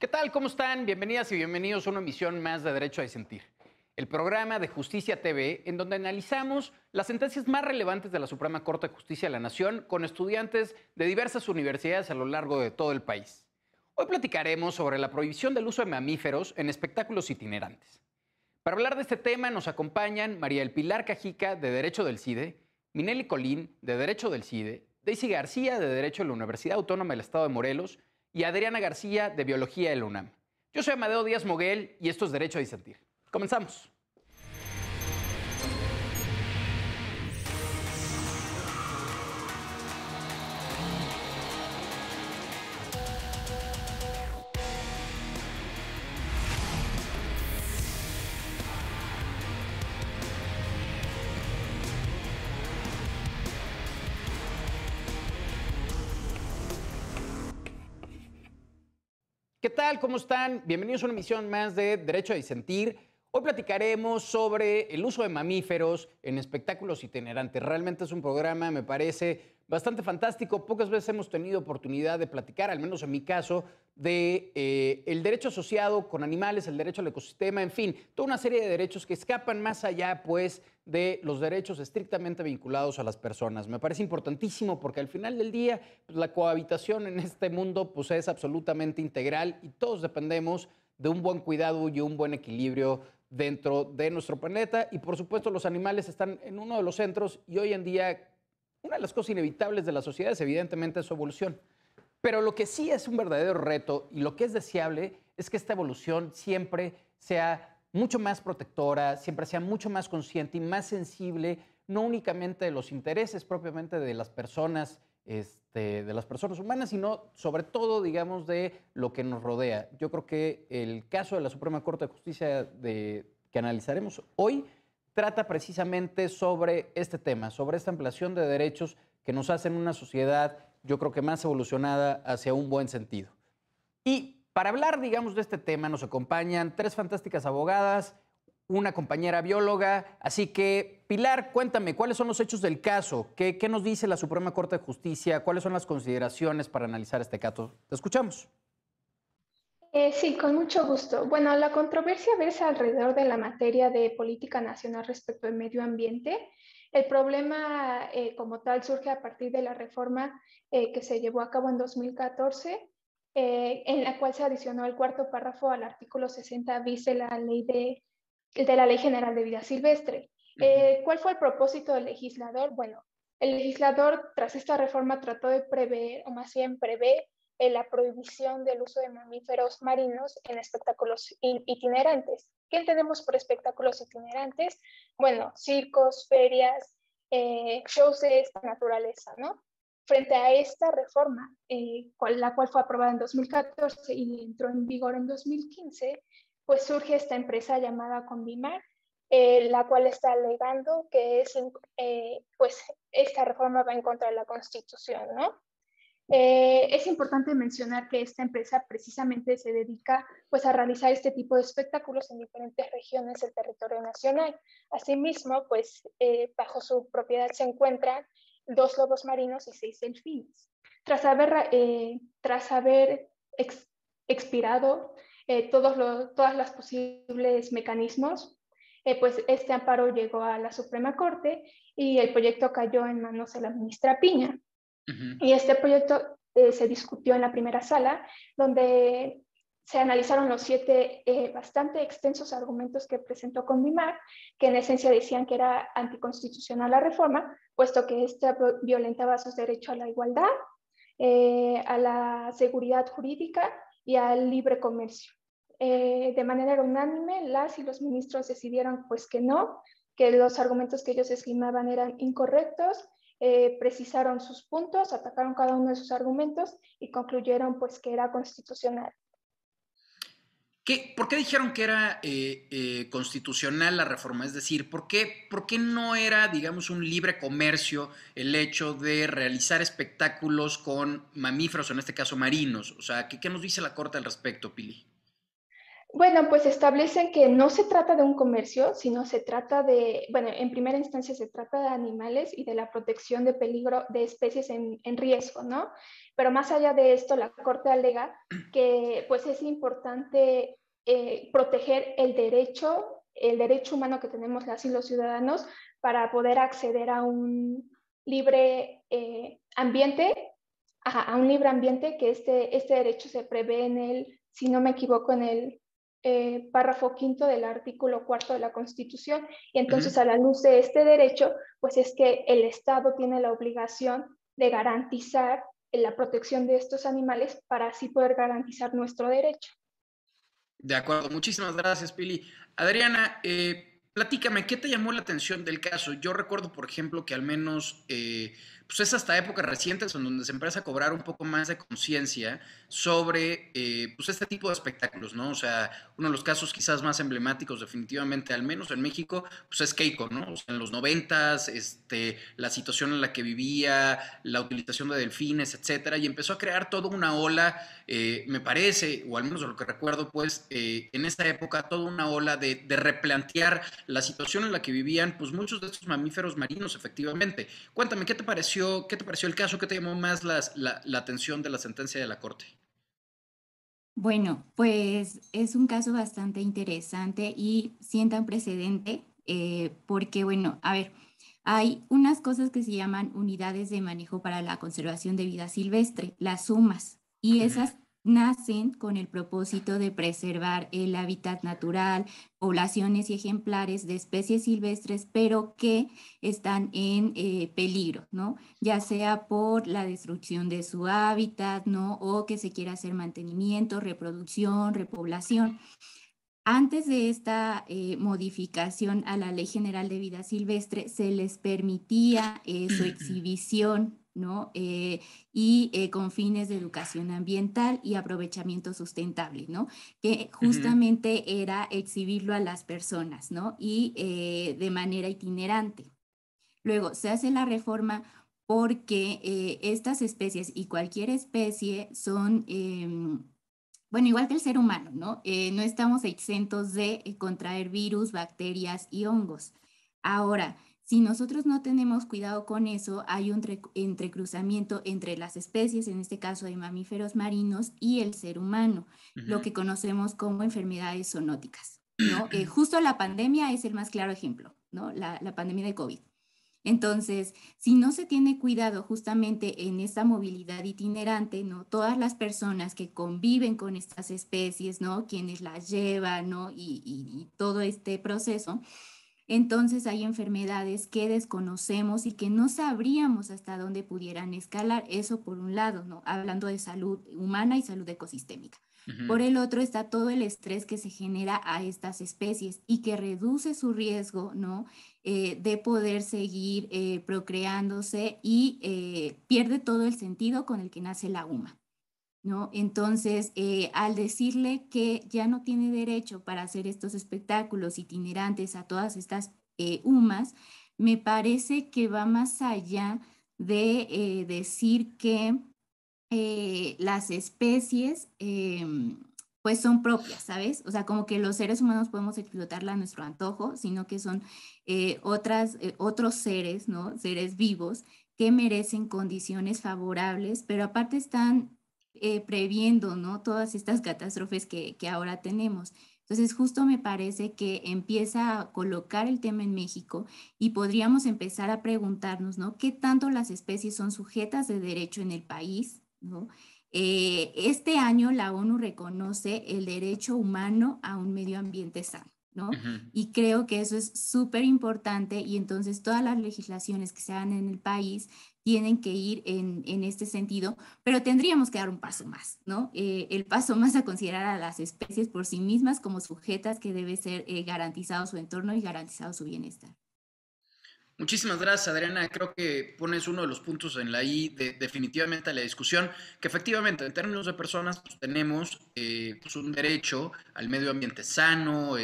¿Qué tal? ¿Cómo están? Bienvenidas y bienvenidos a una emisión más de Derecho a Disentir, el programa de Justicia TV, en donde analizamos las sentencias más relevantes de la Suprema Corte de Justicia de la Nación con estudiantes de diversas universidades a lo largo de todo el país. Hoy platicaremos sobre la prohibición del uso de mamíferos en espectáculos itinerantes. Para hablar de este tema nos acompañan María del Pilar Cajica, de Derecho del CIDE, Minelli Colín, de Derecho del CIDE, Daisy García, de Derecho de la Universidad Autónoma del Estado de Morelos, y Adriana García, de Biología de la UNAM. Yo soy Amadeo Díaz Moguel y esto es Derecho a Disentir. Comenzamos. ¿Qué tal? ¿Cómo están? Bienvenidos a una emisión más de Derecho a Disentir. Hoy platicaremos sobre el uso de mamíferos en espectáculos itinerantes. Realmente es un programa, me parece, bastante fantástico. Pocas veces hemos tenido oportunidad de platicar, al menos en mi caso, de el derecho asociado con animales, el derecho al ecosistema, en fin, toda una serie de derechos que escapan más allá, pues, de los derechos estrictamente vinculados a las personas. Me parece importantísimo porque al final del día, pues, la cohabitación en este mundo, pues, es absolutamente integral y todos dependemos de un buen cuidado y un buen equilibrio dentro de nuestro planeta. Y por supuesto los animales están en uno de los centros y hoy en día una de las cosas inevitables de la sociedad es evidentemente su evolución. Pero lo que sí es un verdadero reto y lo que es deseable es que esta evolución siempre sea mucho más protectora, siempre sea mucho más consciente y más sensible, no únicamente de los intereses propiamente de las personas humanas, sino sobre todo, digamos, de lo que nos rodea. Yo creo que el caso de la Suprema Corte de Justicia que analizaremos hoy trata precisamente sobre este tema, sobre esta ampliación de derechos que nos hacen una sociedad, yo creo que más evolucionada hacia un buen sentido. Y para hablar, digamos, de este tema nos acompañan tres fantásticas abogadas, una compañera bióloga. Así que, Pilar, cuéntame, ¿cuáles son los hechos del caso? ¿Qué nos dice la Suprema Corte de Justicia? ¿Cuáles son las consideraciones para analizar este caso? Te escuchamos. Sí, con mucho gusto. Bueno, la controversia versa alrededor de la materia de política nacional respecto al medio ambiente. El problema como tal surge a partir de la reforma que se llevó a cabo en 2014, en la cual se adicionó el cuarto párrafo al artículo 60 bis de la Ley General de Vida Silvestre. ¿Cuál fue el propósito del legislador? Bueno, el legislador tras esta reforma trató de prever, o más bien prevé, la prohibición del uso de mamíferos marinos en espectáculos itinerantes. ¿Qué entendemos por espectáculos itinerantes? Bueno, circos, ferias, shows de esta naturaleza, ¿no? Frente a esta reforma, la cual fue aprobada en 2014 y entró en vigor en 2015, pues surge esta empresa llamada Convimar, la cual está alegando que pues esta reforma va en contra de la Constitución, ¿no? Es importante mencionar que esta empresa precisamente se dedica pues, a realizar este tipo de espectáculos en diferentes regiones del territorio nacional. Asimismo, pues, bajo su propiedad se encuentran 2 lobos marinos y 6 delfines. Tras haber expirado todas las posibles mecanismos, pues este amparo llegó a la Suprema Corte y el proyecto cayó en manos de la ministra Piña. Y este proyecto se discutió en la primera sala, donde se analizaron los 7 bastante extensos argumentos que presentó Convimar, que en esencia decían que era anticonstitucional la reforma, puesto que esta violentaba sus derechos a la igualdad, a la seguridad jurídica y al libre comercio. De manera unánime, las y los ministros decidieron pues que no, que los argumentos que ellos esgrimiban eran incorrectos. Precisaron sus puntos, atacaron cada uno de sus argumentos y concluyeron pues que era constitucional. ¿Por qué dijeron que era constitucional la reforma? Es decir, por qué no era, digamos, un libre comercio el hecho de realizar espectáculos con mamíferos, en este caso marinos? O sea, ¿qué nos dice la Corte al respecto, Pili? Bueno, pues establecen que no se trata de un comercio, sino se trata de, bueno, en primera instancia se trata de animales y de la protección de peligro de especies en riesgo, ¿no? Pero más allá de esto, la Corte alega que pues es importante proteger el derecho humano que tenemos las y los ciudadanos para poder acceder a un libre ambiente, a un libre ambiente, que este derecho se prevé en el, si no me equivoco, en el párrafo quinto del artículo cuarto de la Constitución. Y entonces, a la luz de este derecho, pues es que el Estado tiene la obligación de garantizar la protección de estos animales para así poder garantizar nuestro derecho. De acuerdo, muchísimas gracias, Pili. Adriana, platícame, ¿qué te llamó la atención del caso? Yo recuerdo, por ejemplo, que al menos pues es hasta épocas recientes en donde se empieza a cobrar un poco más de conciencia sobre pues este tipo de espectáculos, ¿no? O sea, uno de los casos quizás más emblemáticos definitivamente, al menos en México, pues es Keiko, ¿no? O sea, en los noventas, la situación en la que vivía, la utilización de delfines, etcétera, y empezó a crear toda una ola, me parece, o al menos de lo que recuerdo, pues en esa época toda una ola de replantear la situación en la que vivían pues muchos de estos mamíferos marinos, efectivamente. Cuéntame, qué te pareció el caso? ¿Qué te llamó más la atención de la sentencia de la Corte? Bueno, pues es un caso bastante interesante y sienta un precedente porque, bueno, a ver, hay unas cosas que se llaman unidades de manejo para la conservación de vida silvestre, las UMAS, y Uh -huh. esas nacen con el propósito de preservar el hábitat natural, poblaciones y ejemplares de especies silvestres, pero que están en peligro, ¿no? Ya sea por la destrucción de su hábitat, ¿no? O que se quiera hacer mantenimiento, reproducción, repoblación. Antes de esta modificación a la Ley General de Vida Silvestre, se les permitía su exhibición, ¿no? Con fines de educación ambiental y aprovechamiento sustentable, ¿no? Que Uh -huh. justamente era exhibirlo a las personas, ¿no? Y de manera itinerante. Luego se hace la reforma porque estas especies y cualquier especie son, bueno, igual que el ser humano, ¿no? No estamos exentos de contraer virus, bacterias y hongos. Ahora, si nosotros no tenemos cuidado con eso, hay un entrecruzamiento entre las especies, en este caso de mamíferos marinos, y el ser humano, Uh lo -huh. que conocemos como enfermedades zoonóticas, ¿no? Justo la pandemia es el más claro ejemplo, ¿no? La pandemia de COVID. Entonces, si no se tiene cuidado justamente en esta movilidad itinerante, ¿no? Todas las personas que conviven con estas especies, ¿no? Quienes las llevan, ¿no? Y todo este proceso, entonces hay enfermedades que desconocemos y que no sabríamos hasta dónde pudieran escalar. Eso por un lado, ¿no? Hablando de salud humana y salud ecosistémica. Uh -huh. Por el otro está todo el estrés que se genera a estas especies y que reduce su riesgo, ¿no? De poder seguir procreándose y pierde todo el sentido con el que nace la UMA, ¿no? Entonces, al decirle que ya no tiene derecho para hacer estos espectáculos itinerantes a todas estas UMAs, me parece que va más allá de decir que las especies pues son propias, ¿sabes? O sea, como que los seres humanos podemos explotarla a nuestro antojo, sino que son otros seres, ¿no? Seres vivos que merecen condiciones favorables, pero aparte están previendo, ¿no? Todas estas catástrofes que ahora tenemos. Entonces, justo me parece que empieza a colocar el tema en México y podríamos empezar a preguntarnos, ¿no? ¿Qué tanto las especies son sujetas de derecho en el país? ¿No? Este año la ONU reconoce el derecho humano a un medio ambiente sano, Uh ¿no? -huh. Y creo que eso es súper importante y entonces todas las legislaciones que se hagan en el país tienen que ir en este sentido, pero tendríamos que dar un paso más, ¿no? El paso más a considerar a las especies por sí mismas como sujetas que debe ser garantizado su entorno y garantizado su bienestar. Muchísimas gracias, Adriana. Creo que pones uno de los puntos en la I definitivamente a la discusión, que efectivamente en términos de personas pues, tenemos pues, un derecho al medio ambiente sano,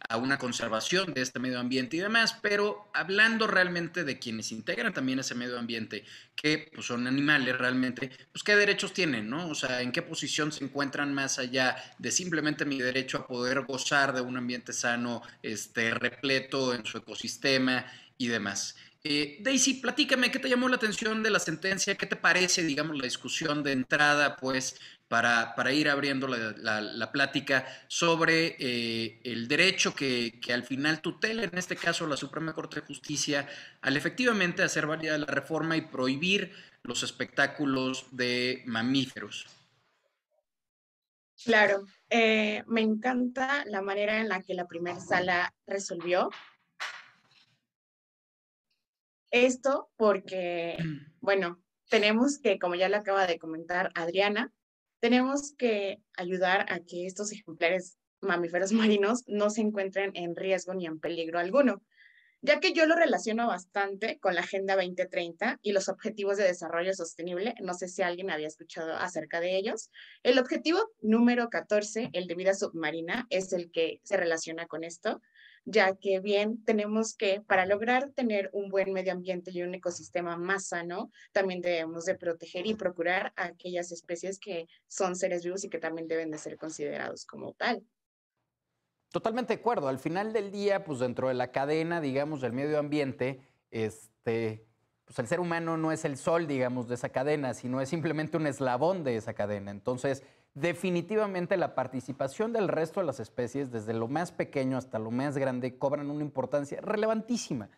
a una conservación de este medio ambiente y demás, pero hablando realmente de quienes integran también ese medio ambiente, que pues, son animales realmente, pues qué derechos tienen, ¿no? O sea, en qué posición se encuentran más allá de simplemente mi derecho a poder gozar de un ambiente sano, repleto en su ecosistema y demás. Daisy, platícame, ¿qué te llamó la atención de la sentencia? ¿Qué te parece, digamos, la discusión de entrada, pues, para ir abriendo la plática sobre el derecho que al final tutela, en este caso, la Suprema Corte de Justicia, al efectivamente hacer válida la reforma y prohibir los espectáculos de mamíferos? Claro, me encanta la manera en la que la primera sala resolvió esto porque, bueno, tenemos que, como ya lo acaba de comentar Adriana, tenemos que ayudar a que estos ejemplares mamíferos marinos no se encuentren en riesgo ni en peligro alguno, ya que yo lo relaciono bastante con la Agenda 2030 y los Objetivos de Desarrollo Sostenible. No sé si alguien había escuchado acerca de ellos. El objetivo número 14, el de vida submarina, es el que se relaciona con esto, ya que bien tenemos que, para lograr tener un buen medio ambiente y un ecosistema más sano, también debemos de proteger y procurar a aquellas especies que son seres vivos y que también deben de ser considerados como tal. Totalmente de acuerdo. Al final del día, pues dentro de la cadena, digamos, del medio ambiente, pues el ser humano no es el sol, digamos, de esa cadena, sino es simplemente un eslabón de esa cadena. Entonces, definitivamente la participación del resto de las especies, desde lo más pequeño hasta lo más grande, cobran una importancia relevantísima.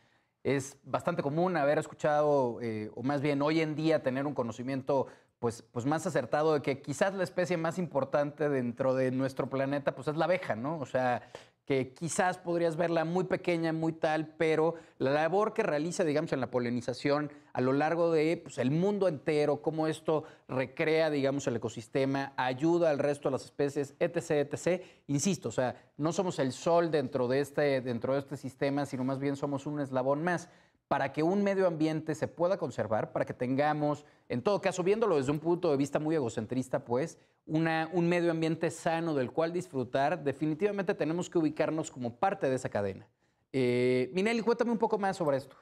Es bastante común haber escuchado, o más bien hoy en día tener un conocimiento pues más acertado de que quizás la especie más importante dentro de nuestro planeta pues es la abeja, ¿no? O sea, que quizás podrías verla muy pequeña, muy tal, pero la labor que realiza, digamos, en la polinización a lo largo de pues, el mundo entero, cómo esto recrea, digamos, el ecosistema, ayuda al resto de las especies, etc., etc. Insisto, o sea, no somos el sol dentro de este sistema, sino más bien somos un eslabón más para que un medio ambiente se pueda conservar, para que tengamos, en todo caso, viéndolo desde un punto de vista muy egocentrista, pues, un medio ambiente sano del cual disfrutar, definitivamente tenemos que ubicarnos como parte de esa cadena. Minelli, cuéntame un poco más sobre esto.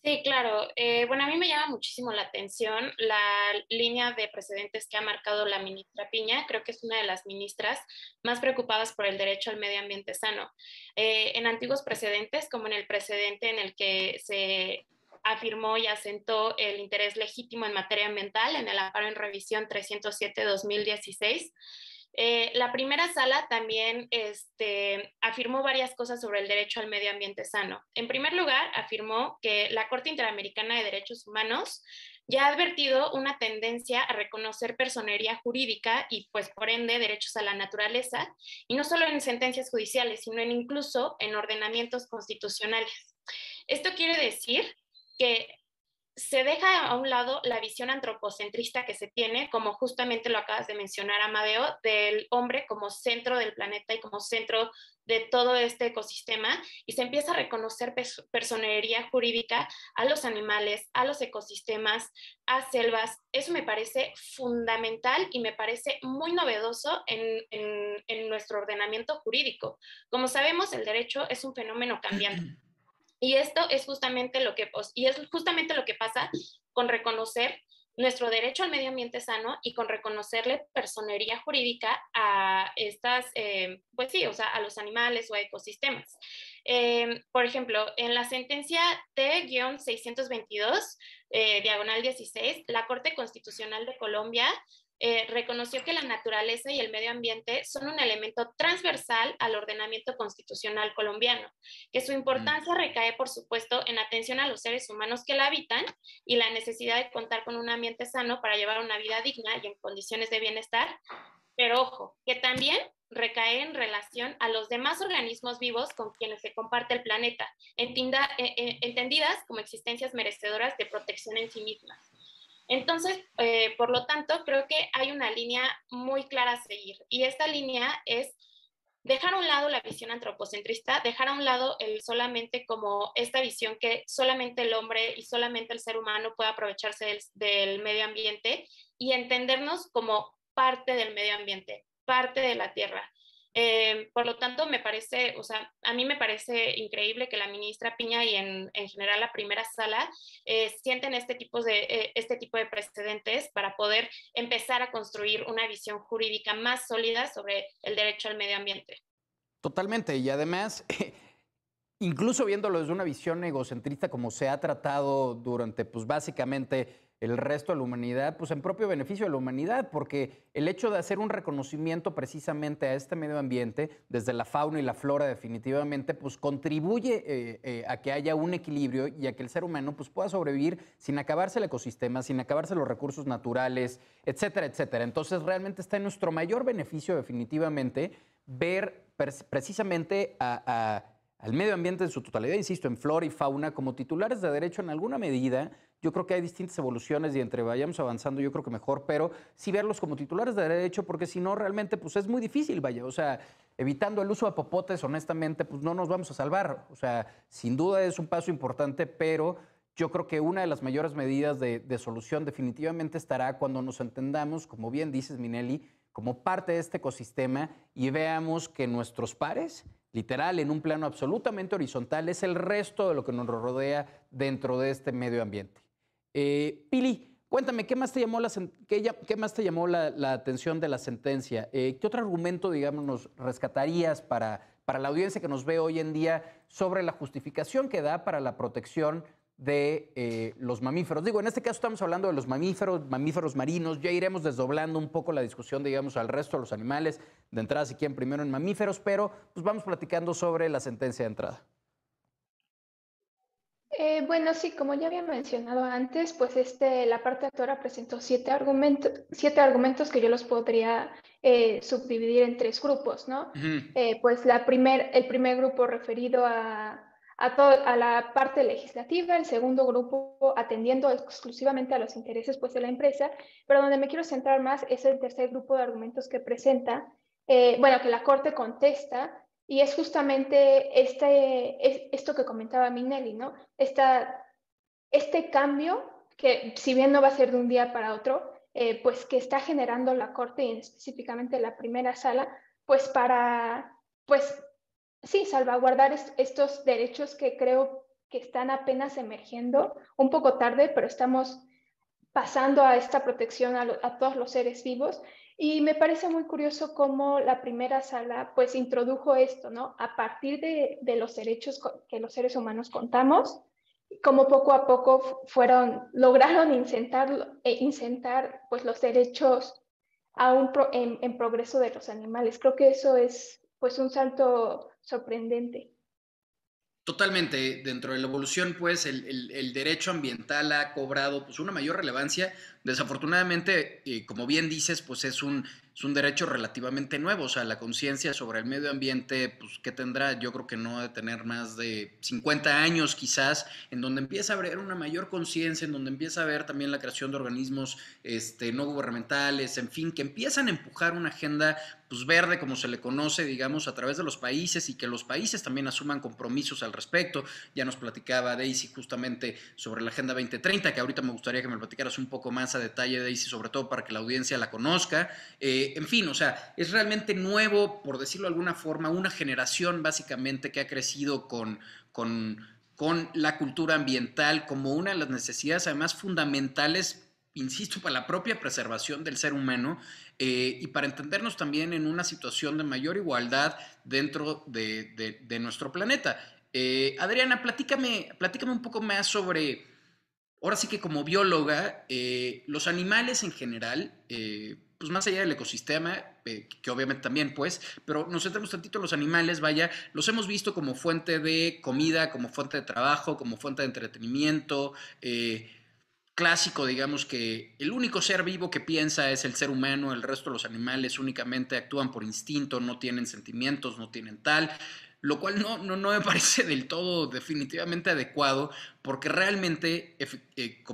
Sí, claro. Bueno, a mí me llama muchísimo la atención la línea de precedentes que ha marcado la ministra Piña. Creo que es una de las ministras más preocupadas por el derecho al medio ambiente sano. En antiguos precedentes, como en el precedente en el que se afirmó y asentó el interés legítimo en materia ambiental en el amparo en revisión 307-2016, la primera sala también afirmó varias cosas sobre el derecho al medio ambiente sano. En primer lugar, afirmó que la Corte Interamericana de Derechos Humanos ya ha advertido una tendencia a reconocer personería jurídica y, pues, por ende, derechos a la naturaleza, y no solo en sentencias judiciales, sino incluso en ordenamientos constitucionales. Esto quiere decir que se deja a un lado la visión antropocentrista que se tiene, como justamente lo acabas de mencionar, Amadeo, del hombre como centro del planeta y como centro de todo este ecosistema, y se empieza a reconocer personería jurídica a los animales, a los ecosistemas, a selvas. Eso me parece fundamental y me parece muy novedoso en nuestro ordenamiento jurídico. Como sabemos, el derecho es un fenómeno cambiante. Y esto es justamente lo que pasa con reconocer nuestro derecho al medio ambiente sano y con reconocerle personería jurídica a estas, pues sí, o sea, a los animales o a ecosistemas. Por ejemplo, en la sentencia T-622, diagonal 16, la Corte Constitucional de Colombia reconoció que la naturaleza y el medio ambiente son un elemento transversal al ordenamiento constitucional colombiano, que su importancia recae, por supuesto, en atención a los seres humanos que la habitan y la necesidad de contar con un ambiente sano para llevar una vida digna y en condiciones de bienestar, pero ojo, que también recae en relación a los demás organismos vivos con quienes se comparte el planeta, entendidas como existencias merecedoras de protección en sí mismas. Entonces, por lo tanto, creo que hay una línea muy clara a seguir, y esta línea es dejar a un lado la visión antropocentrista, dejar a un lado solamente como esta visión que solamente el hombre y solamente el ser humano puede aprovecharse del medio ambiente y entendernos como parte del medio ambiente, parte de la tierra. Por lo tanto, a mí me parece increíble que la ministra Piña y en general la primera sala sienten este tipo de precedentes para poder empezar a construir una visión jurídica más sólida sobre el derecho al medio ambiente. Totalmente, y además, incluso viéndolo desde una visión egocentrista como se ha tratado durante, pues básicamente el resto de la humanidad, pues en propio beneficio de la humanidad, porque el hecho de hacer un reconocimiento precisamente a este medio ambiente, desde la fauna y la flora definitivamente, pues contribuye a que haya un equilibrio y a que el ser humano pues pueda sobrevivir sin acabarse el ecosistema, sin acabarse los recursos naturales, etcétera, etcétera. Entonces realmente está en nuestro mayor beneficio definitivamente ver precisamente al medio ambiente en su totalidad, insisto, en flora y fauna, como titulares de derecho en alguna medida. Yo creo que hay distintas evoluciones y entre vayamos avanzando yo creo que mejor, pero sí verlos como titulares de derecho, porque si no realmente pues es muy difícil, vaya, o sea, evitando el uso de popotes, honestamente, pues no nos vamos a salvar. O sea, sin duda es un paso importante, pero yo creo que una de las mayores medidas de solución definitivamente estará cuando nos entendamos, como bien dices, Minelli, como parte de este ecosistema y veamos que nuestros pares, literal, en un plano absolutamente horizontal, es el resto de lo que nos rodea dentro de este medio ambiente. Pili, cuéntame, ¿qué más te llamó la atención de la sentencia? ¿Qué otro argumento, digamos, nos rescatarías para la audiencia que nos ve hoy en día sobre la justificación que da para la protección de los mamíferos? Digo, en este caso estamos hablando de los mamíferos marinos. Ya iremos desdoblando un poco la discusión, digamos, al resto de los animales. De entrada, si quieren, primero en mamíferos, pero pues vamos platicando sobre la sentencia de entrada. Bueno, sí, como ya había mencionado antes, pues la parte actora presentó 7 argumentos que yo los podría subdividir en 3 grupos, ¿no? Pues el primer grupo referido a la parte legislativa, el segundo grupo atendiendo exclusivamente a los intereses pues, de la empresa, pero donde me quiero centrar más es el tercer grupo de argumentos que presenta, que la Corte contesta. Y es justamente esto que comentaba Minelli, ¿no? Este cambio, que si bien no va a ser de un día para otro, pues que está generando la Corte y específicamente la primera sala, pues para, pues sí, salvaguardar estos derechos que creo que están apenas emergiendo, un poco tarde, pero estamos pasando a esta protección a todos los seres vivos. Y me parece muy curioso cómo la primera sala pues introdujo esto, ¿no? A partir de los derechos que los seres humanos contamos, como poco a poco lograron incentar pues los derechos en progreso de los animales. Creo que eso es pues un salto sorprendente. Totalmente, dentro de la evolución, pues, el derecho ambiental ha cobrado pues, una mayor relevancia. Desafortunadamente, como bien dices, pues es un derecho relativamente nuevo. O sea, la conciencia sobre el medio ambiente, pues, ¿qué tendrá? Yo creo que no ha de tener más de 50 años quizás, en donde empieza a haber una mayor conciencia, en donde empieza a haber también la creación de organismos no gubernamentales, en fin, que empiezan a empujar una agenda pues verde, como se le conoce, digamos, a través de los países, y que los países también asuman compromisos al respecto. Ya nos platicaba Daisy justamente sobre la Agenda 2030, que ahorita me gustaría que me lo platicaras un poco más a detalle, Daisy, sobre todo para que la audiencia la conozca. En fin, o sea, es realmente nuevo, por decirlo de alguna forma, una generación básicamente que ha crecido con la cultura ambiental como una de las necesidades además fundamentales, insisto, para la propia preservación del ser humano, y para entendernos también en una situación de mayor igualdad dentro de nuestro planeta. Adriana, platícame un poco más sobre, ahora sí que como bióloga, los animales en general, pues más allá del ecosistema, que obviamente también, pues, pero nos centramos tantito en los animales, vaya, los hemos visto como fuente de comida, como fuente de trabajo, como fuente de entretenimiento, clásico, digamos que el único ser vivo que piensa es el ser humano, el resto de los animales únicamente actúan por instinto, no tienen sentimientos, no tienen tal, lo cual no me parece del todo definitivamente adecuado, porque realmente,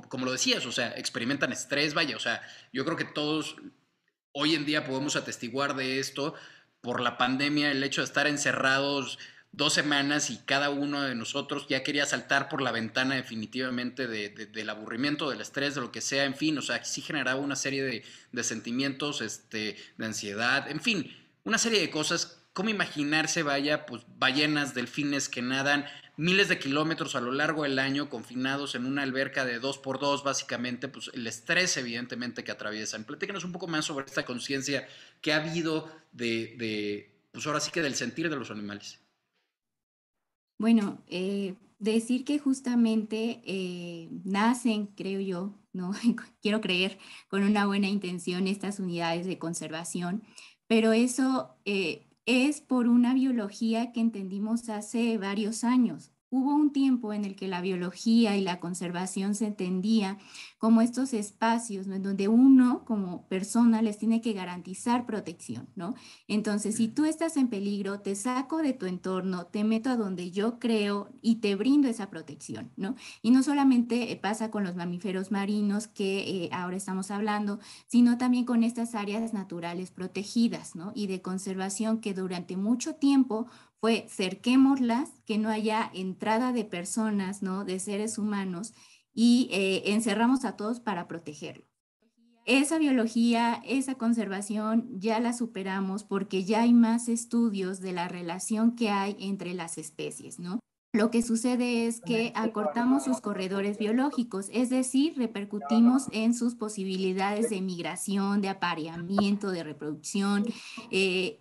como lo decías, o sea, experimentan estrés, vaya, o sea, yo creo que todos hoy en día podemos atestiguar de esto, por la pandemia, el hecho de estar encerrados 2 semanas y cada uno de nosotros ya quería saltar por la ventana definitivamente del aburrimiento, del estrés, de lo que sea, en fin, o sea, sí generaba una serie de sentimientos, de ansiedad, en fin, una serie de cosas. ¿Cómo imaginarse, vaya, pues ballenas, delfines que nadan miles de kilómetros a lo largo del año confinados en una alberca de 2x2, básicamente, pues el estrés evidentemente que atraviesan? Platícanos un poco más sobre esta conciencia que ha habido pues ahora sí que del sentir de los animales. Bueno, decir que justamente nacen, creo yo, ¿no? Quiero creer, con una buena intención estas unidades de conservación, pero eso es por una biología que entendimos hace varios años. Hubo un tiempo en el que la biología y la conservación se entendía como estos espacios, ¿no?, en donde uno como persona les tiene que garantizar protección, ¿no? Entonces, si tú estás en peligro, te saco de tu entorno, te meto a donde yo creo y te brindo esa protección, ¿no? Y no solamente pasa con los mamíferos marinos que ahora estamos hablando, sino también con estas áreas naturales protegidas, ¿no?, y de conservación que durante mucho tiempo fue cerquémoslas, que no haya entrada de personas, ¿no?, de seres humanos, y encerramos a todos para protegerlos. Esa biología, esa conservación ya la superamos porque ya hay más estudios de la relación que hay entre las especies, ¿no? Lo que sucede es que acortamos sus corredores biológicos, es decir, repercutimos en sus posibilidades de migración, de apareamiento, de reproducción.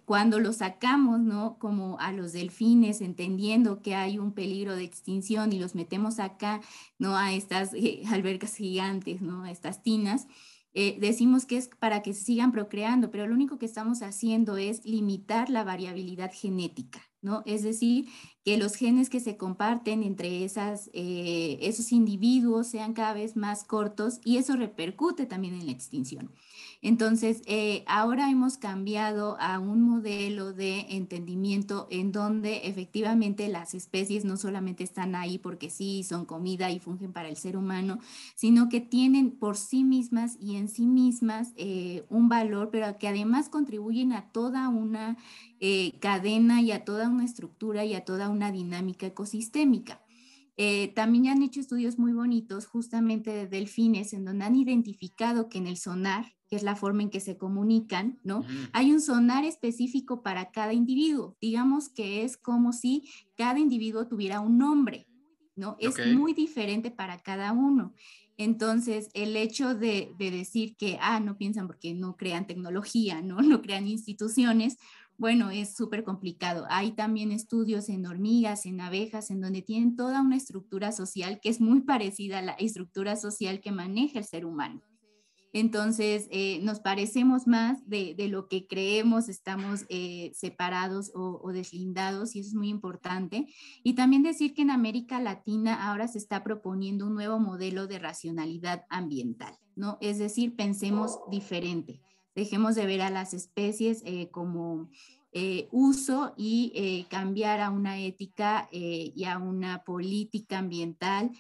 Cuando los sacamos, ¿no?, como a los delfines, entendiendo que hay un peligro de extinción y los metemos acá, ¿no?, a estas albercas gigantes, ¿no?, a estas tinas, decimos que es para que se sigan procreando, pero lo único que estamos haciendo es limitar la variabilidad genética, ¿no? Es decir, que los genes que se comparten entre esos individuos sean cada vez más cortos, y eso repercute también en la extinción. Entonces, ahora hemos cambiado a un modelo de entendimiento en donde efectivamente las especies no solamente están ahí porque sí, son comida y fungen para el ser humano, sino que tienen por sí mismas y en sí mismas un valor, pero que además contribuyen a toda una cadena y a toda una estructura y a toda una dinámica ecosistémica. También han hecho estudios muy bonitos justamente de delfines, en donde han identificado que en el sonar, que es la forma en que se comunican, ¿no?, hay un sonar específico para cada individuo. Digamos que es como si cada individuo tuviera un nombre, ¿no? Es Ok. muy diferente para cada uno. Entonces, el hecho de decir que, no piensan porque no crean tecnología, ¿no? No crean instituciones, bueno, es súper complicado. Hay también estudios en hormigas, en abejas, en donde tienen toda una estructura social que es muy parecida a la estructura social que maneja el ser humano. Entonces, nos parecemos más de lo que creemos, estamos separados o deslindados, y eso es muy importante. Y también decir que en América Latina ahora se está proponiendo un nuevo modelo de racionalidad ambiental, ¿no? Es decir, pensemos diferente, dejemos de ver a las especies como uso, y cambiar a una ética y a una política ambiental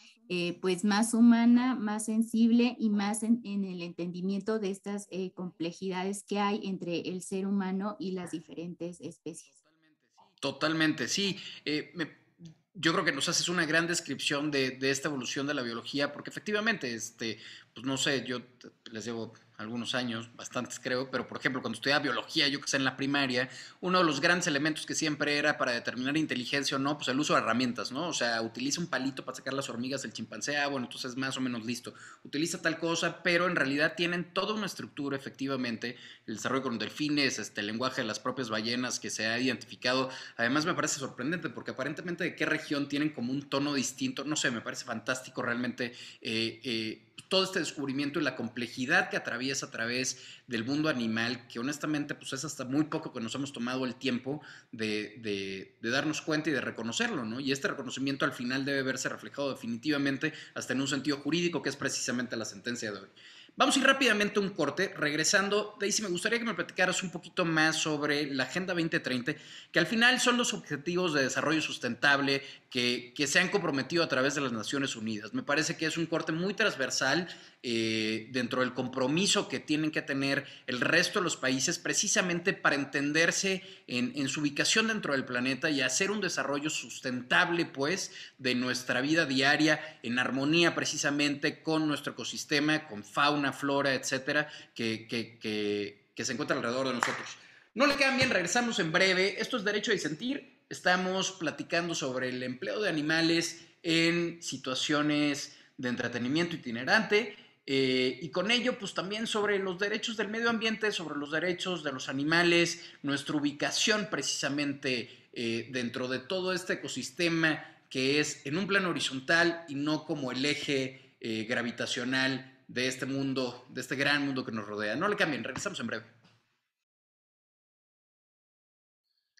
pues más humana, más sensible y más en el entendimiento de estas complejidades que hay entre el ser humano y las diferentes especies. Totalmente, sí. Yo creo que nos haces una gran descripción de esta evolución de la biología, porque efectivamente, pues no sé, yo les llevo algunos años, bastantes creo, pero por ejemplo, cuando estudiaba biología, yo que sé, en la primaria, uno de los grandes elementos que siempre era para determinar inteligencia o no, pues el uso de herramientas, ¿no? O sea, utiliza un palito para sacar las hormigas del chimpancé, bueno, entonces más o menos listo. Utiliza tal cosa, pero en realidad tienen toda una estructura, efectivamente, el desarrollo con delfines, el lenguaje de las propias ballenas que se ha identificado. Además me parece sorprendente porque aparentemente de qué región tienen como un tono distinto, no sé, me parece fantástico realmente todo este descubrimiento y la complejidad que atraviesa a través del mundo animal, que honestamente pues es hasta muy poco que nos hemos tomado el tiempo de darnos cuenta y de reconocerlo, ¿no? Y este reconocimiento al final debe verse reflejado definitivamente hasta en un sentido jurídico, que es precisamente la sentencia de hoy. Vamos a ir rápidamente a un corte. Regresando, Daisy, me gustaría que me platicaras un poquito más sobre la Agenda 2030, que al final son los objetivos de desarrollo sustentable que se han comprometido a través de las Naciones Unidas. Me parece que es un corte muy transversal dentro del compromiso que tienen que tener el resto de los países precisamente para entenderse en su ubicación dentro del planeta y hacer un desarrollo sustentable, pues, de nuestra vida diaria en armonía precisamente con nuestro ecosistema, con fauna, flora, etcétera, que se encuentra alrededor de nosotros. No le quedan bien, regresamos en breve. Esto es Derecho a Disentir. Estamos platicando sobre el empleo de animales en situaciones de entretenimiento itinerante y con ello pues también sobre los derechos del medio ambiente, sobre los derechos de los animales, nuestra ubicación precisamente dentro de todo este ecosistema que es en un plano horizontal y no como el eje gravitacional de este mundo, de este gran mundo que nos rodea. No le cambien, regresamos en breve.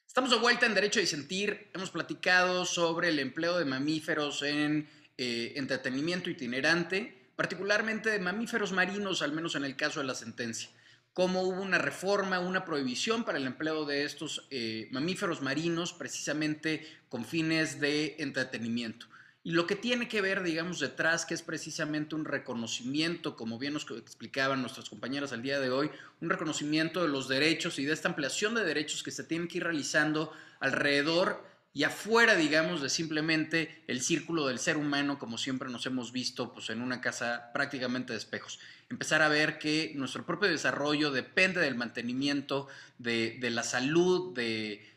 Estamos de vuelta en Derecho a Disentir. Hemos platicado sobre el empleo de mamíferos en entretenimiento itinerante, particularmente de mamíferos marinos, al menos en el caso de la sentencia. Cómo hubo una reforma, una prohibición para el empleo de estos mamíferos marinos, precisamente con fines de entretenimiento. Y lo que tiene que ver, digamos, detrás, que es precisamente un reconocimiento, como bien nos explicaban nuestras compañeras al día de hoy, un reconocimiento de los derechos y de esta ampliación de derechos que se tienen que ir realizando alrededor y afuera, digamos, de simplemente el círculo del ser humano, como siempre nos hemos visto pues, en una casa prácticamente de espejos. Empezar a ver que nuestro propio desarrollo depende del mantenimiento, de la salud, de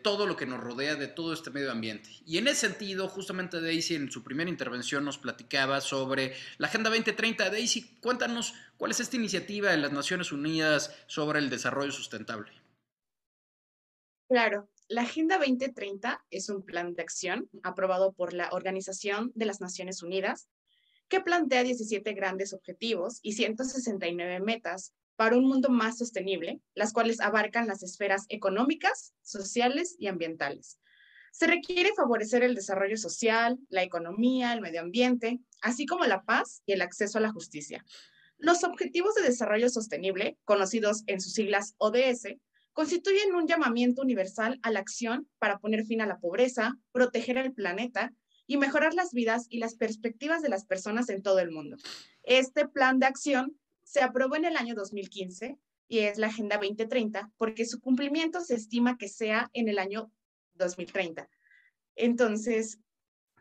todo lo que nos rodea, de todo este medio ambiente. Y en ese sentido, justamente Daisy en su primera intervención nos platicaba sobre la Agenda 2030. Daisy, cuéntanos cuál es esta iniciativa de las Naciones Unidas sobre el desarrollo sustentable. Claro, la Agenda 2030 es un plan de acción aprobado por la Organización de las Naciones Unidas que plantea 17 grandes objetivos y 169 metas para un mundo más sostenible, las cuales abarcan las esferas económicas, sociales y ambientales. Se requiere favorecer el desarrollo social, la economía, el medio ambiente, así como la paz y el acceso a la justicia. Los Objetivos de Desarrollo Sostenible, conocidos en sus siglas ODS, constituyen un llamamiento universal a la acción para poner fin a la pobreza, proteger el planeta y mejorar las vidas y las perspectivas de las personas en todo el mundo. Este plan de acción se aprobó en el año 2015 y es la Agenda 2030 porque su cumplimiento se estima que sea en el año 2030. Entonces,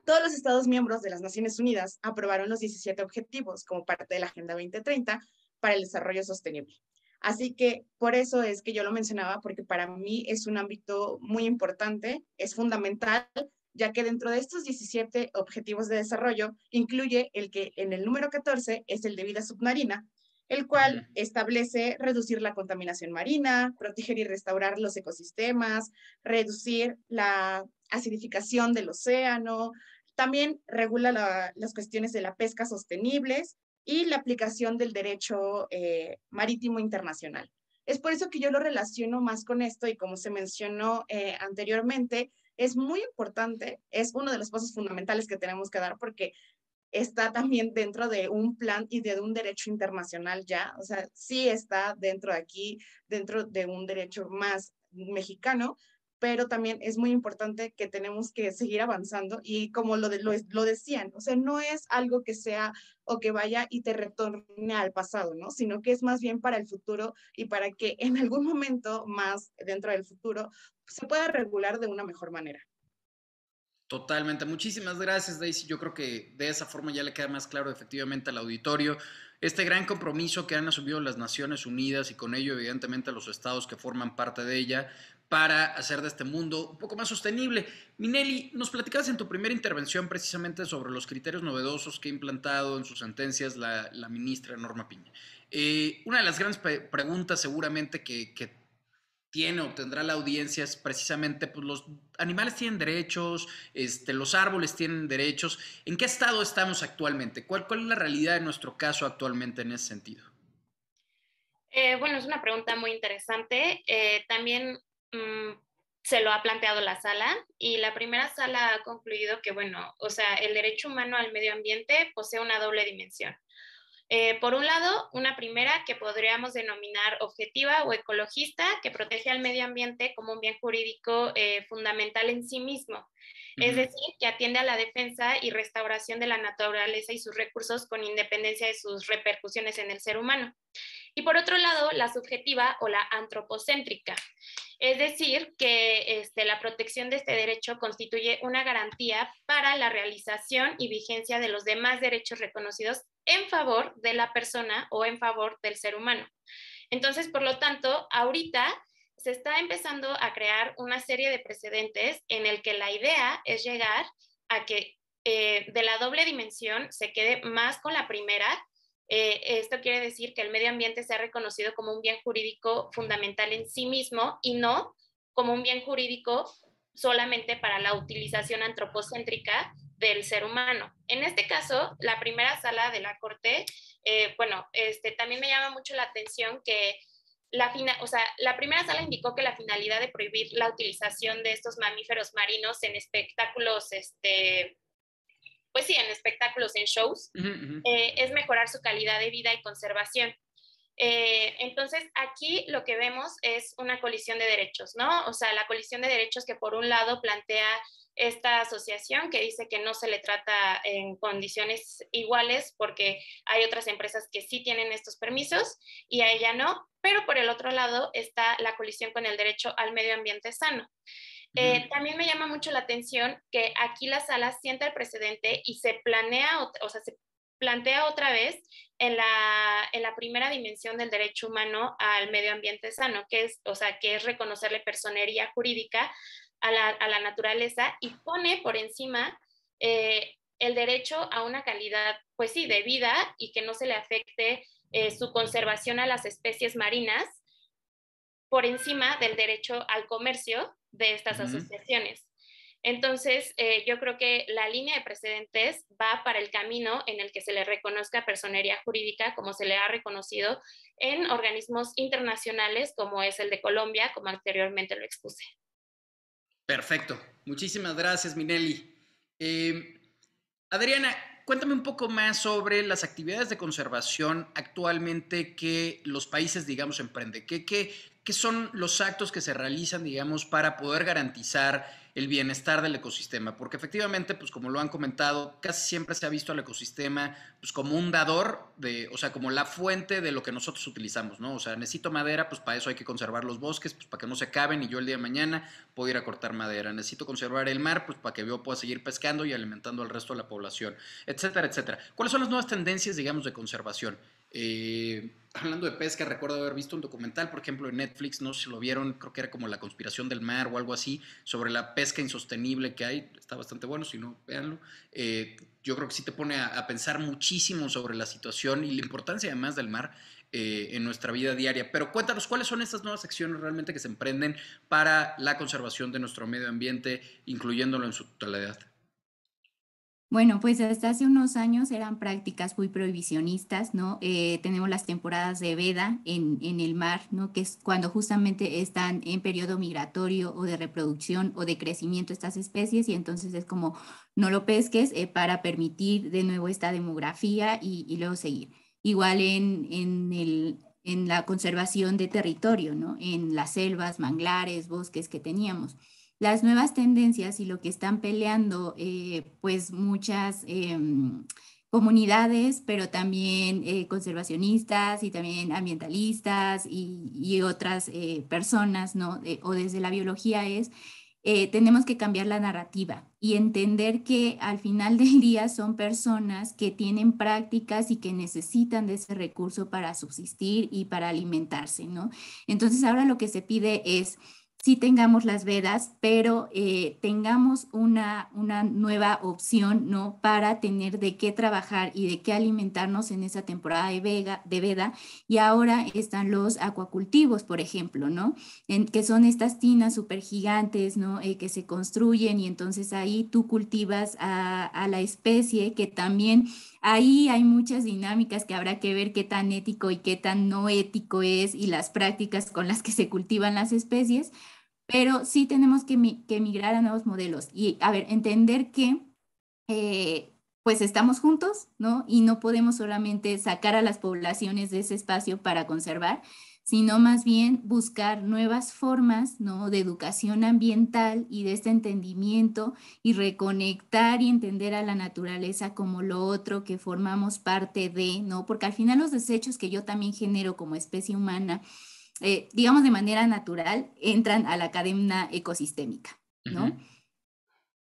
todos los Estados miembros de las Naciones Unidas aprobaron los 17 objetivos como parte de la Agenda 2030 para el desarrollo sostenible. Así que por eso es que yo lo mencionaba, porque para mí es un ámbito muy importante, es fundamental, ya que dentro de estos 17 objetivos de desarrollo incluye el que en el número 14 es el de vida submarina, el cual establece reducir la contaminación marina, proteger y restaurar los ecosistemas, reducir la acidificación del océano, también regula las cuestiones de la pesca sostenibles y la aplicación del derecho marítimo internacional. Es por eso que yo lo relaciono más con esto y como se mencionó anteriormente, es muy importante, es uno de los pasos fundamentales que tenemos que dar porque está también dentro de un plan y de un derecho internacional ya, o sea, sí está dentro de aquí, dentro de un derecho más mexicano, pero también es muy importante que tenemos que seguir avanzando y como lo decían, o sea, no es algo que sea o que vaya y te retorne al pasado, ¿no? Sino que es más bien para el futuro y para que en algún momento más dentro del futuro se pueda regular de una mejor manera. Totalmente. Muchísimas gracias, Daisy. Yo creo que de esa forma ya le queda más claro efectivamente al auditorio este gran compromiso que han asumido las Naciones Unidas y con ello evidentemente los estados que forman parte de ella para hacer de este mundo un poco más sostenible. Minelli, nos platicabas en tu primera intervención precisamente sobre los criterios novedosos que ha implantado en sus sentencias la ministra Norma Piña. Una de las grandes preguntas seguramente que tiene o tendrá la audiencia es precisamente, pues los animales tienen derechos, los árboles tienen derechos. ¿En qué estado estamos actualmente? ¿Cuál es la realidad de nuestro caso actualmente en ese sentido? Bueno, es una pregunta muy interesante. También se lo ha planteado la sala y la primera sala ha concluido que, bueno, o sea, el derecho humano al medio ambiente posee una doble dimensión. Por un lado, una primera que podríamos denominar objetiva o ecologista, que protege al medio ambiente como un bien jurídico fundamental en sí mismo. Es decir, que atiende a la defensa y restauración de la naturaleza y sus recursos con independencia de sus repercusiones en el ser humano. Y por otro lado, la subjetiva o la antropocéntrica, es decir, que la protección de este derecho constituye una garantía para la realización y vigencia de los demás derechos reconocidos en favor de la persona o en favor del ser humano. Entonces, por lo tanto, ahorita se está empezando a crear una serie de precedentes en el que la idea es llegar a que de la doble dimensión se quede más con la primera. Esto quiere decir que el medio ambiente sea reconocido como un bien jurídico fundamental en sí mismo y no como un bien jurídico solamente para la utilización antropocéntrica del ser humano. En este caso, la primera sala de la Corte, también me llama mucho la atención que la primera sala indicó que la finalidad de prohibir la utilización de estos mamíferos marinos en espectáculos, pues sí, en espectáculos, en shows, es mejorar su calidad de vida y conservación. Entonces, aquí lo que vemos es una colisión de derechos, ¿no? O sea, la colisión de derechos que por un lado plantea esta asociación que dice que no se le trata en condiciones iguales porque hay otras empresas que sí tienen estos permisos y a ella no, pero por el otro lado está la colisión con el derecho al medio ambiente sano. También me llama mucho la atención que aquí la sala sienta el precedente y se plantea otra vez en la primera dimensión del derecho humano al medio ambiente sano, que es reconocerle personería jurídica a la naturaleza y pone por encima el derecho a una calidad, pues sí, de vida y que no se le afecte su conservación a las especies marinas por encima del derecho al comercio de estas asociaciones. Entonces, yo creo que la línea de precedentes va para el camino en el que se le reconozca personería jurídica como se le ha reconocido en organismos internacionales como es el de Colombia, como anteriormente lo expuse. Perfecto. Muchísimas gracias, Minelli. Adriana, cuéntame un poco más sobre las actividades de conservación actualmente que los países, digamos, emprenden. ¿Qué son los actos que se realizan, digamos, para poder garantizar el bienestar del ecosistema? Porque efectivamente, pues como lo han comentado, casi siempre se ha visto al ecosistema pues como un dador, o sea, como la fuente de lo que nosotros utilizamos, ¿no? O sea, necesito madera, pues para eso hay que conservar los bosques, pues para que no se acaben y yo el día de mañana puedo ir a cortar madera. Necesito conservar el mar, pues para que yo pueda seguir pescando y alimentando al resto de la población, etcétera, etcétera. ¿Cuáles son las nuevas tendencias, digamos, de conservación? Hablando de pesca, recuerdo haber visto un documental, por ejemplo, en Netflix, no sé si lo vieron, creo que era como La conspiración del mar o algo así, sobre la pesca insostenible que hay. Está bastante bueno, si no, véanlo. Yo creo que sí te pone a pensar muchísimo sobre la situación y la importancia además del mar en nuestra vida diaria. Pero cuéntanos, ¿cuáles son estas nuevas acciones realmente que se emprenden para la conservación de nuestro medio ambiente, incluyéndolo en su totalidad? Bueno, pues hasta hace unos años eran prácticas muy prohibicionistas, ¿no? Tenemos las temporadas de veda en el mar, ¿no? Que es cuando justamente están en periodo migratorio o de reproducción o de crecimiento estas especies y entonces es como no lo pesques para permitir de nuevo esta demografía y luego seguir. Igual en la conservación de territorio, ¿no? En las selvas, manglares, bosques que teníamos. Las nuevas tendencias y lo que están peleando, pues muchas comunidades, pero también conservacionistas y también ambientalistas y otras personas, ¿no? O desde la biología tenemos que cambiar la narrativa y entender que al final del día son personas que tienen prácticas y que necesitan de ese recurso para subsistir y para alimentarse, ¿no? Entonces ahora lo que se pide es sí tengamos las vedas, pero tengamos una nueva opción, ¿no? Para tener de qué trabajar y de qué alimentarnos en esa temporada de veda. Y ahora están los acuacultivos, por ejemplo, ¿no? Que son estas tinas súper gigantes, ¿no? Que se construyen y entonces ahí tú cultivas a la especie que también... Ahí hay muchas dinámicas que habrá que ver qué tan ético y qué tan no ético es y las prácticas con las que se cultivan las especies, pero sí tenemos que migrar a nuevos modelos y, a ver, entender que pues estamos juntos, ¿no? Y no podemos solamente sacar a las poblaciones de ese espacio para conservar, sino más bien buscar nuevas formas, ¿no? De educación ambiental y de este entendimiento y reconectar y entender a la naturaleza como lo otro que formamos parte de, ¿no? Porque al final los desechos que yo también genero como especie humana, digamos de manera natural, entran a la cadena ecosistémica, ¿no? Ujú.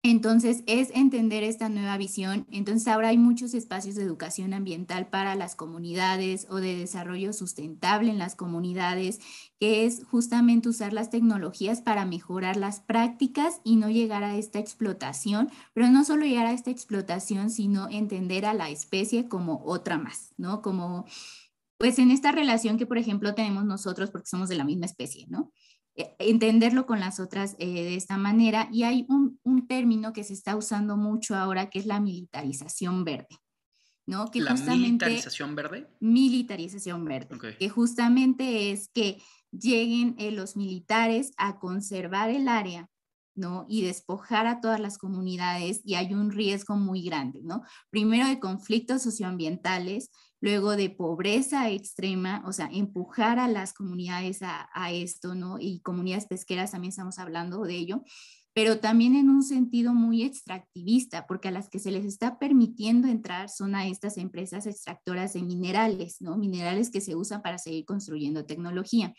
Entonces, es entender esta nueva visión. Entonces, ahora hay muchos espacios de educación ambiental para las comunidades o de desarrollo sustentable en las comunidades, que es justamente usar las tecnologías para mejorar las prácticas y no llegar a esta explotación, pero no solo llegar a esta explotación, sino entender a la especie como otra más, ¿no? Como, pues en esta relación que, por ejemplo, tenemos nosotros porque somos de la misma especie, ¿no? Entenderlo con las otras de esta manera. Y hay un término que se está usando mucho ahora, que es la militarización verde, ¿no? Que ¿La justamente, militarización verde? militarización verde, Ok. que justamente es que lleguen los militares a conservar el área, ¿no? Y despojar a todas las comunidades, y hay un riesgo muy grande, ¿no? Primero de conflictos socioambientales, luego de pobreza extrema, o sea, empujar a las comunidades a esto, ¿no? Y comunidades pesqueras también estamos hablando de ello, pero también en un sentido muy extractivista, porque a las que se les está permitiendo entrar son a estas empresas extractoras de minerales, ¿no? Minerales que se usan para seguir construyendo tecnología.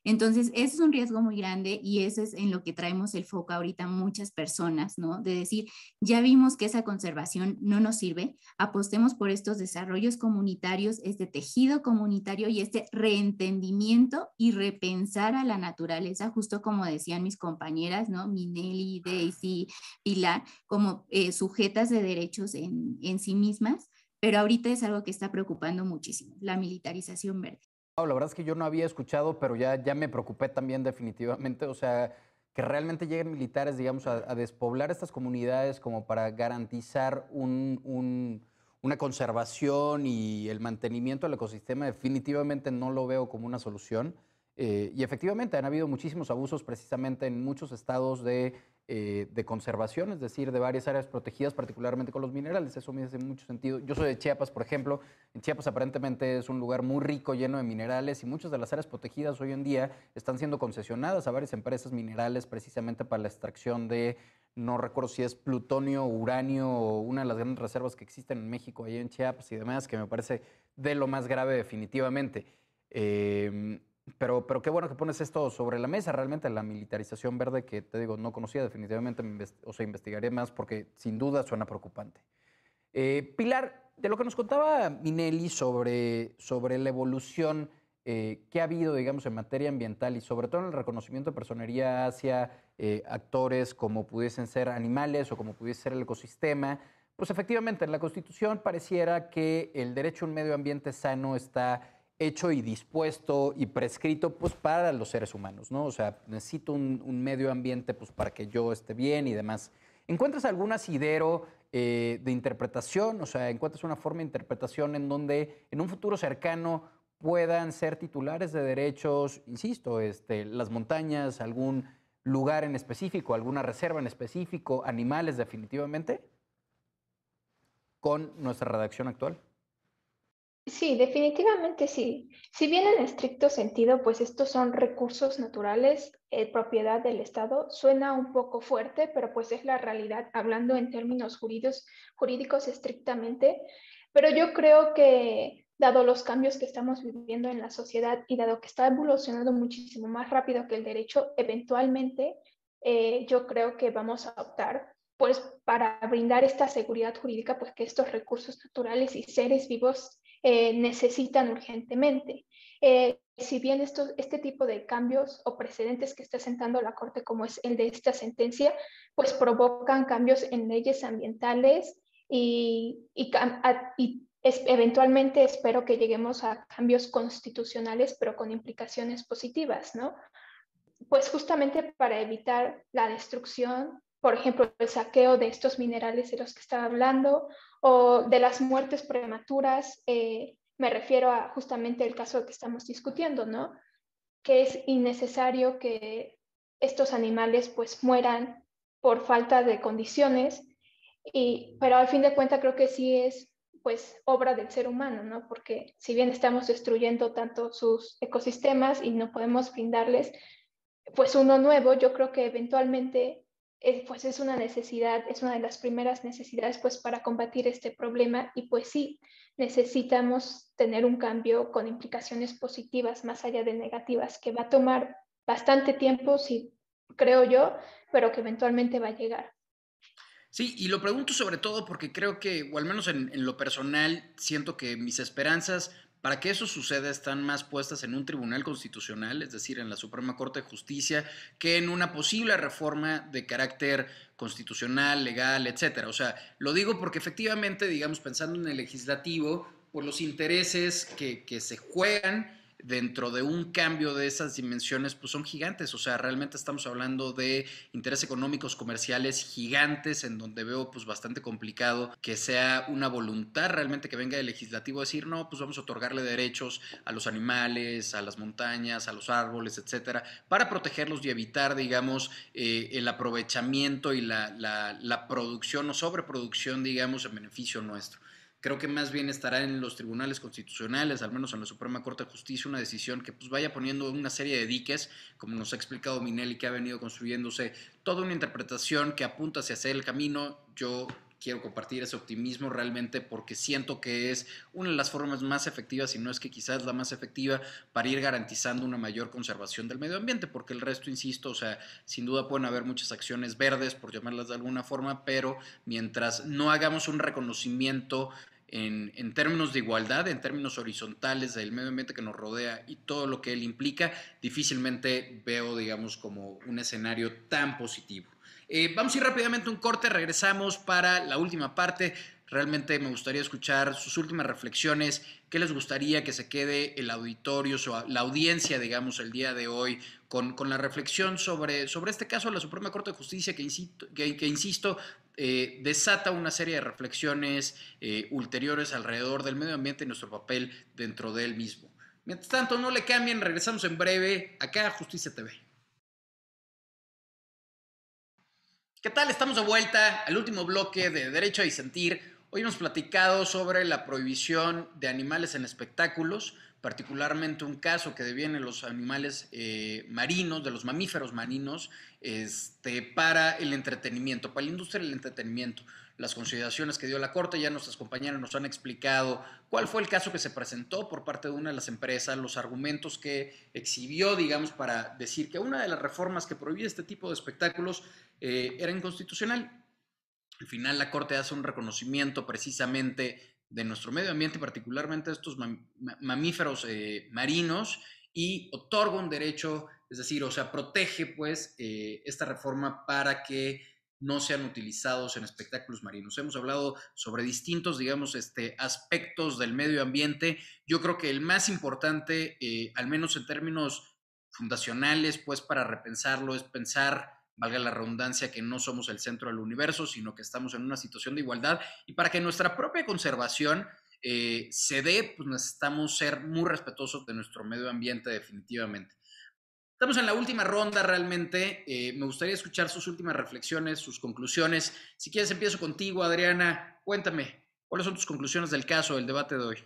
Entonces, ese es un riesgo muy grande y eso es en lo que traemos el foco ahorita muchas personas, ¿no? De decir, ya vimos que esa conservación no nos sirve, apostemos por estos desarrollos comunitarios, este tejido comunitario y este reentendimiento y repensar a la naturaleza, justo como decían mis compañeras, ¿no? Minelli, Daisy, Pilar, como sujetas de derechos en sí mismas, pero ahorita es algo que está preocupando muchísimo, la militarización verde. La verdad es que yo no había escuchado, pero ya me preocupé también definitivamente. O sea, que realmente lleguen militares, digamos, a despoblar estas comunidades como para garantizar una conservación y el mantenimiento del ecosistema, definitivamente no lo veo como una solución. Y efectivamente han habido muchísimos abusos precisamente en muchos estados de conservación, es decir, de varias áreas protegidas, particularmente con los minerales. Eso me hace mucho sentido. Yo soy de Chiapas, por ejemplo. En Chiapas aparentemente es un lugar muy rico, lleno de minerales, y muchas de las áreas protegidas hoy en día están siendo concesionadas a varias empresas minerales precisamente para la extracción de, no recuerdo si es plutonio, uranio o una de las grandes reservas que existen en México, allá en Chiapas y demás, que me parece de lo más grave definitivamente. Pero qué bueno que pones esto sobre la mesa, realmente la militarización verde, que te digo, no conocía definitivamente, o sea, investigaré más porque sin duda suena preocupante. Pilar, de lo que nos contaba Minelli sobre la evolución que ha habido, digamos, en materia ambiental y sobre todo en el reconocimiento de personería hacia actores como pudiesen ser animales o como pudiese ser el ecosistema, pues efectivamente en la Constitución pareciera que el derecho a un medio ambiente sano está hecho y dispuesto y prescrito pues para los seres humanos, ¿no? O sea, necesito un medio ambiente pues para que yo esté bien y demás. ¿Encuentras algún asidero de interpretación? O sea, ¿encuentras una forma de interpretación en donde en un futuro cercano puedan ser titulares de derechos, insisto, las montañas, algún lugar en específico, alguna reserva en específico, animales definitivamente, con nuestra redacción actual? Sí, definitivamente sí. Si bien en estricto sentido, pues estos son recursos naturales, propiedad del Estado, suena un poco fuerte, pero pues es la realidad, hablando en términos jurídicos estrictamente. Pero yo creo que, dado los cambios que estamos viviendo en la sociedad y dado que está evolucionando muchísimo más rápido que el derecho, eventualmente yo creo que vamos a optar pues para brindar esta seguridad jurídica, pues que estos recursos naturales y seres vivos necesitan urgentemente. Si bien este tipo de cambios o precedentes que está sentando la Corte, como es el de esta sentencia, pues provocan cambios en leyes ambientales y eventualmente espero que lleguemos a cambios constitucionales, pero con implicaciones positivas, ¿no? Pues justamente para evitar la destrucción, por ejemplo, el saqueo de estos minerales de los que estaba hablando, o de las muertes prematuras, me refiero a justamente el caso que estamos discutiendo, ¿no? Que es innecesario que estos animales pues mueran por falta de condiciones pero al fin de cuentas creo que sí es pues obra del ser humano, ¿no? Porque si bien estamos destruyendo tanto sus ecosistemas y no podemos brindarles pues uno nuevo, yo creo que eventualmente pues es una necesidad, es una de las primeras necesidades pues para combatir este problema y pues sí, necesitamos tener un cambio con implicaciones positivas más allá de negativas, que va a tomar bastante tiempo, sí, creo yo, pero que eventualmente va a llegar. Sí, y lo pregunto sobre todo porque creo que, o al menos en lo personal, siento que mis esperanzas para que eso suceda están más puestas en un tribunal constitucional, es decir, en la Suprema Corte de Justicia, que en una posible reforma de carácter constitucional, legal, etcétera. O sea, lo digo porque efectivamente, digamos, pensando en el legislativo, por los intereses que se juegan dentro de un cambio de esas dimensiones, pues son gigantes. O sea, realmente estamos hablando de intereses económicos comerciales gigantes en donde veo pues bastante complicado que sea una voluntad realmente que venga del legislativo a decir no, pues vamos a otorgarle derechos a los animales, a las montañas, a los árboles, etcétera, para protegerlos y evitar, digamos, el aprovechamiento y la producción o sobreproducción, digamos, en beneficio nuestro. Creo que más bien estará en los tribunales constitucionales, al menos en la Suprema Corte de Justicia, una decisión que pues vaya poniendo una serie de diques, como nos ha explicado Minelli, que ha venido construyéndose toda una interpretación que apunta hacia el camino. Yo quiero compartir ese optimismo realmente porque siento que es una de las formas más efectivas, si no es que quizás la más efectiva, para ir garantizando una mayor conservación del medio ambiente, porque el resto, insisto, o sea, sin duda pueden haber muchas acciones verdes, por llamarlas de alguna forma, pero mientras no hagamos un reconocimiento en términos de igualdad, en términos horizontales del medio ambiente que nos rodea y todo lo que él implica, difícilmente veo, digamos, como un escenario tan positivo. Vamos a ir rápidamente a un corte, regresamos para la última parte. Realmente me gustaría escuchar sus últimas reflexiones. ¿Qué les gustaría que se quede el auditorio, la audiencia, digamos, el día de hoy, con la reflexión sobre este caso de la Suprema Corte de Justicia que insisto, desata una serie de reflexiones ulteriores alrededor del medio ambiente y nuestro papel dentro de él mismo? Mientras tanto, no le cambien, regresamos en breve acá a Justicia TV. ¿Qué tal? Estamos de vuelta al último bloque de Derecho a Disentir. Hoy hemos platicado sobre la prohibición de animales en espectáculos, particularmente un caso que deviene los animales marinos, de los mamíferos marinos, para el entretenimiento, para la industria del entretenimiento. Las consideraciones que dio la Corte, ya nuestras compañeras nos han explicado cuál fue el caso que se presentó por parte de una de las empresas, los argumentos que exhibió, digamos, para decir que una de las reformas que prohibía este tipo de espectáculos era inconstitucional. Al final la Corte hace un reconocimiento precisamente de nuestro medio ambiente, particularmente de estos mamíferos marinos, y otorga un derecho, es decir, o sea, protege pues esta reforma para que no sean utilizados en espectáculos marinos. Hemos hablado sobre distintos, digamos, aspectos del medio ambiente. Yo creo que el más importante, al menos en términos fundacionales, pues para repensarlo, es pensar, valga la redundancia, que no somos el centro del universo, sino que estamos en una situación de igualdad, y para que nuestra propia conservación se dé, pues necesitamos ser muy respetuosos de nuestro medio ambiente definitivamente. Estamos en la última ronda realmente. Me gustaría escuchar sus últimas reflexiones, sus conclusiones. Si quieres empiezo contigo, Adriana. Cuéntame, ¿cuáles son tus conclusiones del caso, del debate de hoy?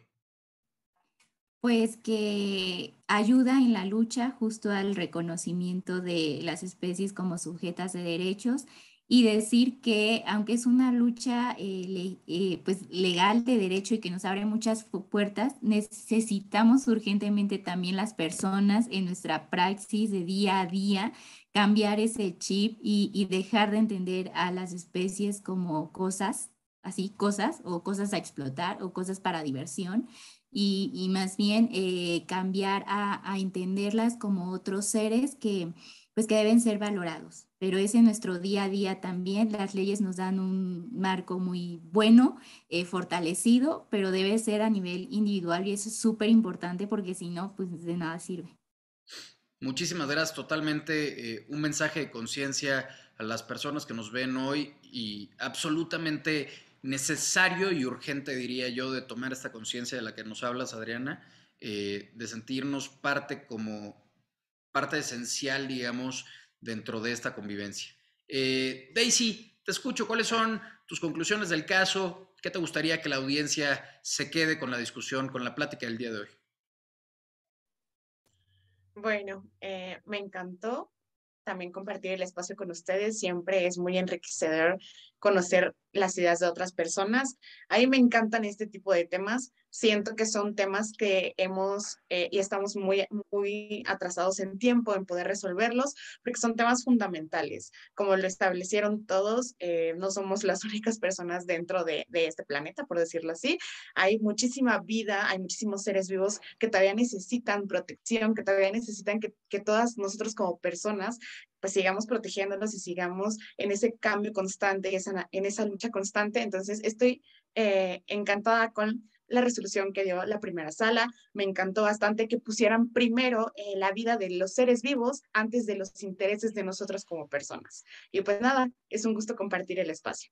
Pues que ayuda en la lucha justo al reconocimiento de las especies como sujetas de derechos y decir que aunque es una lucha pues legal de derecho y que nos abre muchas puertas, necesitamos urgentemente también las personas en nuestra praxis de día a día cambiar ese chip y dejar de entender a las especies como cosas, así cosas o cosas a explotar o cosas para diversión y más bien cambiar a entenderlas como otros seres que, pues, que deben ser valorados. Pero es en nuestro día a día también. Las leyes nos dan un marco muy bueno, fortalecido, pero debe ser a nivel individual y eso es súper importante porque si no, pues de nada sirve. Muchísimas gracias, totalmente un mensaje de conciencia a las personas que nos ven hoy y absolutamente necesario y urgente, diría yo, de tomar esta conciencia de la que nos hablas, Adriana, de sentirnos como parte esencial, digamos, dentro de esta convivencia. Daisy, te escucho. ¿Cuáles son tus conclusiones del caso? ¿Qué te gustaría que la audiencia se quede con la discusión, con la plática del día de hoy? Bueno, me encantó también compartir el espacio con ustedes. Siempre es muy enriquecedor conocer las ideas de otras personas. A mí me encantan este tipo de temas. Siento que son temas que hemos y estamos muy atrasados en tiempo en poder resolverlos, porque son temas fundamentales. Como lo establecieron todos, no somos las únicas personas dentro de este planeta, por decirlo así. Hay muchísima vida, hay muchísimos seres vivos que todavía necesitan protección, que todavía necesitan que todas nosotros como personas pues sigamos protegiéndonos y sigamos en ese cambio constante, en esa lucha constante. Entonces, estoy encantada con la resolución que dio la primera sala. Me encantó bastante que pusieran primero la vida de los seres vivos antes de los intereses de nosotros como personas. Y pues nada, es un gusto compartir el espacio.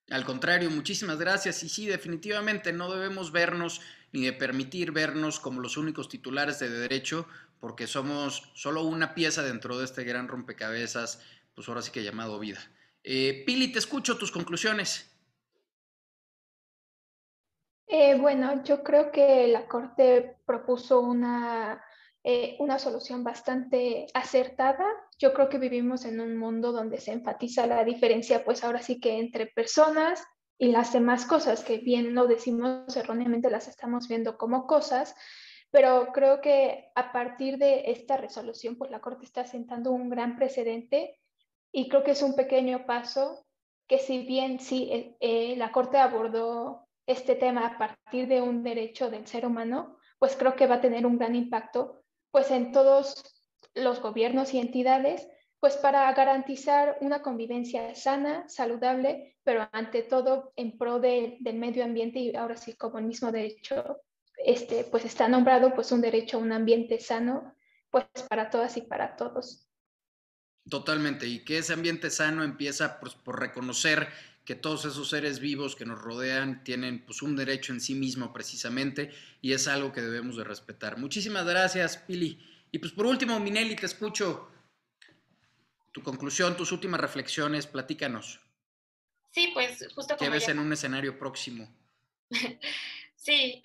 Al contrario, muchísimas gracias. Y sí, definitivamente no debemos vernos ni de permitir vernos como los únicos titulares de derecho, porque somos solo una pieza dentro de este gran rompecabezas, pues ahora sí que llamado vida. Pili, te escucho tus conclusiones. Bueno, yo creo que la Corte propuso una solución bastante acertada. Yo creo que vivimos en un mundo donde se enfatiza la diferencia, pues ahora sí que entre personas y las demás cosas, que bien lo decimos erróneamente, las estamos viendo como cosas, pero creo que a partir de esta resolución, pues la Corte está sentando un gran precedente y creo que es un pequeño paso que si bien sí, la Corte abordó este tema a partir de un derecho del ser humano, pues creo que va a tener un gran impacto pues en todos los gobiernos y entidades, pues para garantizar una convivencia sana, saludable, pero ante todo en pro del medio ambiente y ahora sí como el mismo derecho pues está nombrado pues un derecho a un ambiente sano pues para todas y para todos. Totalmente, y que ese ambiente sano empieza pues, por reconocer que todos esos seres vivos que nos rodean tienen pues, un derecho en sí mismo precisamente, y es algo que debemos de respetar. Muchísimas gracias, Pili. Y pues por último, Minelli, te escucho. Tu conclusión, tus últimas reflexiones, platícanos. Sí, pues justo ¿Qué como ves ya... en un escenario próximo? Sí,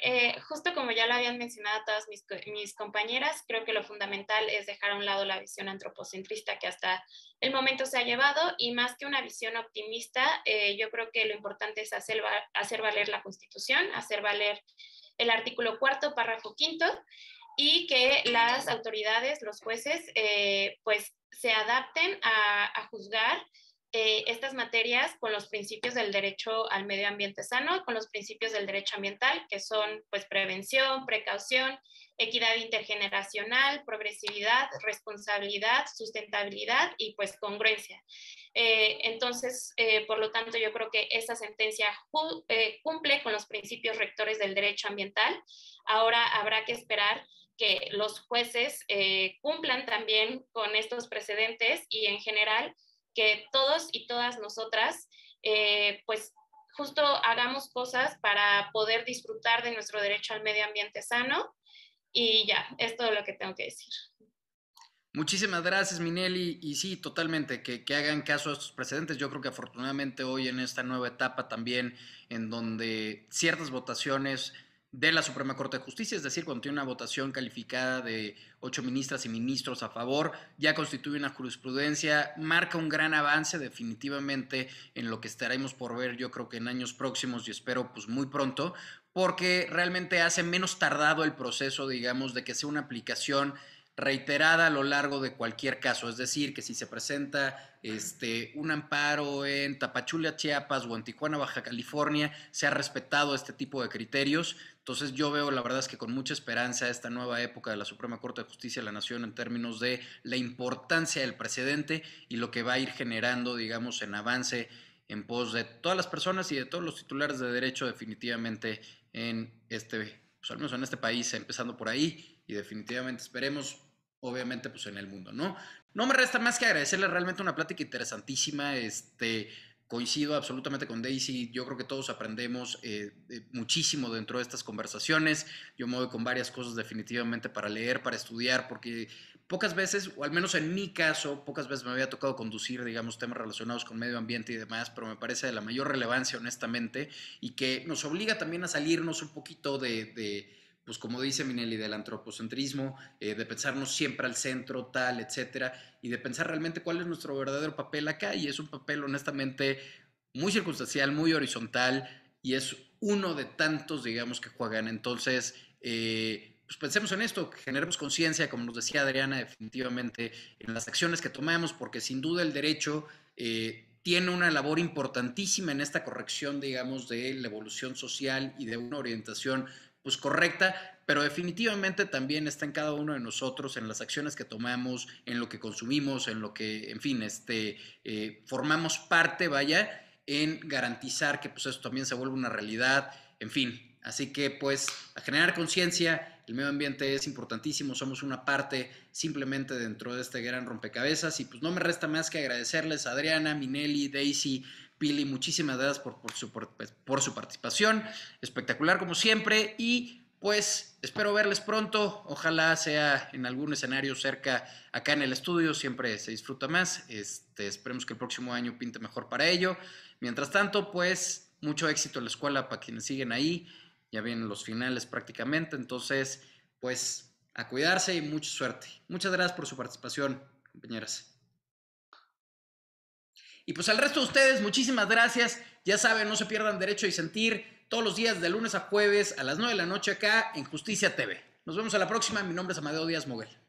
justo como ya lo habían mencionado todas mis compañeras, creo que lo fundamental es dejar a un lado la visión antropocentrista que hasta el momento se ha llevado y más que una visión optimista, yo creo que lo importante es hacer valer la Constitución, hacer valer el artículo 4º, párrafo 5º y que las autoridades, los jueces, pues se adapten a juzgar estas materias con los principios del derecho al medio ambiente sano, con los principios del derecho ambiental, que son pues prevención, precaución, equidad intergeneracional, progresividad, responsabilidad, sustentabilidad y pues congruencia. Entonces, por lo tanto, yo creo que esta sentencia cumple con los principios rectores del derecho ambiental. Ahora habrá que esperar que los jueces cumplan también con estos precedentes y en general que todos y todas nosotras, pues justo hagamos cosas para poder disfrutar de nuestro derecho al medio ambiente sano y ya, es todo lo que tengo que decir. Muchísimas gracias, Minelli. Y sí, totalmente, que hagan caso a estos precedentes. Yo creo que afortunadamente hoy en esta nueva etapa también, en donde ciertas votaciones de la Suprema Corte de Justicia, es decir, cuando tiene una votación calificada de 8 ministras y ministros a favor, ya constituye una jurisprudencia, marca un gran avance definitivamente en lo que estaremos por ver, yo creo que en años próximos y espero pues muy pronto, porque realmente hace menos tardado el proceso, digamos, de que sea una aplicación reiterada a lo largo de cualquier caso, es decir, que si se presenta un amparo en Tapachula, Chiapas o en Tijuana, Baja California, se ha respetado este tipo de criterios. Entonces yo veo, la verdad es que con mucha esperanza esta nueva época de la Suprema Corte de Justicia de la Nación en términos de la importancia del precedente y lo que va a ir generando, digamos, en avance en pos de todas las personas y de todos los titulares de derecho definitivamente en pues al menos en este país, empezando por ahí, y definitivamente esperemos obviamente pues en el mundo, ¿no? No me resta más que agradecerle realmente una plática interesantísima, coincido absolutamente con Daisy, yo creo que todos aprendemos muchísimo dentro de estas conversaciones, yo me voy con varias cosas definitivamente para leer, para estudiar, porque pocas veces, o al menos en mi caso, pocas veces me había tocado conducir, digamos, temas relacionados con medio ambiente y demás, pero me parece de la mayor relevancia, honestamente, y que nos obliga también a salirnos un poquito pues como dice Minelli, del antropocentrismo, de pensarnos siempre al centro, tal, etcétera, y de pensar realmente cuál es nuestro verdadero papel acá, y es un papel, honestamente, muy circunstancial, muy horizontal, y es uno de tantos, digamos, que juegan. Entonces, pues pensemos en esto, que generemos conciencia, como nos decía Adriana, definitivamente, en las acciones que tomamos, porque sin duda el derecho tiene una labor importantísima en esta corrección, digamos, de la evolución social y de una orientación pues correcta, pero definitivamente también está en cada uno de nosotros, en las acciones que tomamos, en lo que consumimos, en lo que, en fin, formamos parte, vaya, en garantizar que pues esto también se vuelva una realidad, en fin. Así que pues a generar conciencia, el medio ambiente es importantísimo, somos una parte simplemente dentro de este gran rompecabezas y pues no me resta más que agradecerles a Adriana, Minelli, Daisy, Pili, muchísimas gracias por su participación, espectacular como siempre y pues espero verles pronto, ojalá sea en algún escenario cerca acá en el estudio, siempre se disfruta más, esperemos que el próximo año pinte mejor para ello. Mientras tanto, pues mucho éxito en la escuela para quienes siguen ahí, ya vienen los finales prácticamente, entonces pues a cuidarse y mucha suerte. Muchas gracias por su participación, compañeras. Y pues al resto de ustedes, muchísimas gracias. Ya saben, no se pierdan Derecho y Sentir todos los días de lunes a jueves a las 9 de la noche acá en Justicia TV. Nos vemos a la próxima. Mi nombre es Amadeo Díaz Moguel.